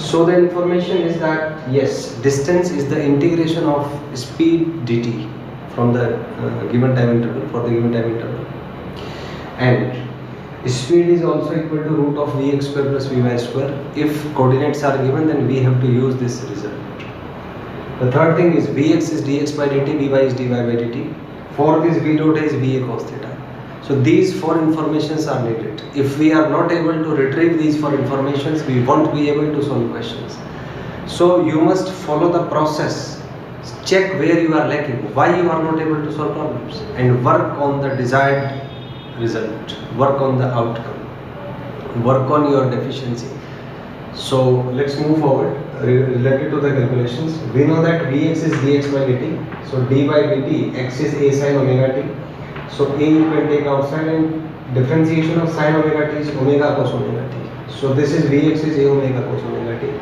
So the information is that yes, distance is the integration of speed dt from the given time interval for the given time interval, and speed is also equal to root of vx square plus vy square. If coordinates are given, then we have to use this result. The third thing is vx is dx by dt, vy is dy by dt. Fourth is v dot is va cos theta. So these four informations are needed. If we are not able to retrieve these four informations, we won't be able to solve questions. So you must follow the process. Check where you are lacking, why you are not able to solve problems, and work on the desired result, work on the outcome, work on your deficiency. So let's move forward. Related to the calculations, we know that Vx is dx by dt. So d by dt, x is a sin omega t. So a you can take outside, and differentiation of sin omega t is omega cos omega t. So this is Vx is a omega cos omega t.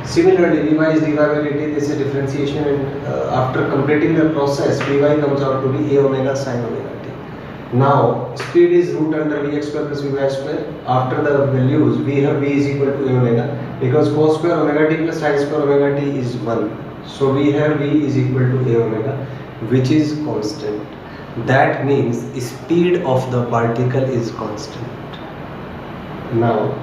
Similarly, Vy is dy by dt, this is differentiation, and after completing the process, Vy comes out to be a omega sin omega t. Now, speed is root under Vx square plus Vy square. After the values, we have V is equal to a omega, because cos square omega t plus sin square omega t is 1. So we have V is equal to a omega, which is constant. That means speed of the particle is constant. Now,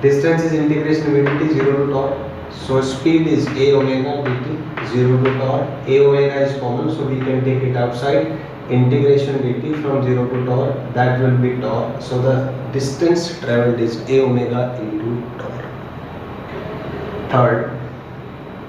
distance is integration v dt 0 to tau. So speed is a omega dt 0 to tau. A omega is common, so we can take it outside. Integration dt from 0 to tau, that will be tau. So the distance travelled is a omega into tau. Third,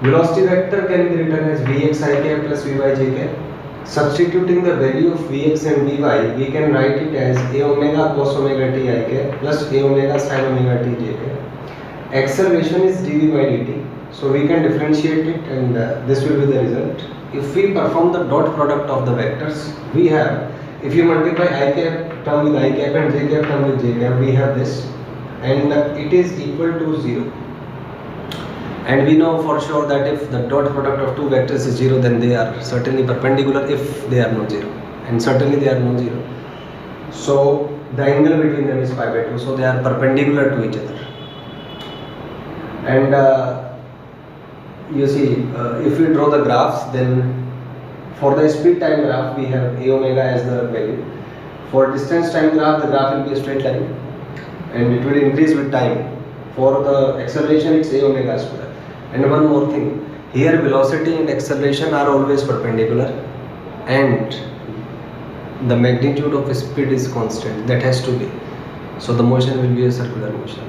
velocity vector can be written as vx I cap plus vy j cap. Substituting the value of Vx and Vy, we can write it as a omega cos omega t I cap plus a omega sin omega t j cap. Acceleration is dv by dt, so we can differentiate it, and this will be the result. If we perform the dot product of the vectors, we have, if you multiply I cap term with I cap and j cap term with j cap, we have this, and it is equal to 0. And we know for sure that if the dot product of two vectors is 0, then they are certainly perpendicular if they are non-zero, and certainly they are non-zero. So the angle between them is pi by 2, so they are perpendicular to each other. And you see, if we draw the graphs, then for the speed time graph we have a omega as the value. For distance time graph, the graph will be a straight line, and it will increase with time. For the acceleration, it's a omega square. And one more thing, here velocity and acceleration are always perpendicular, and the magnitude of speed is constant. That has to be. So the motion will be a circular motion.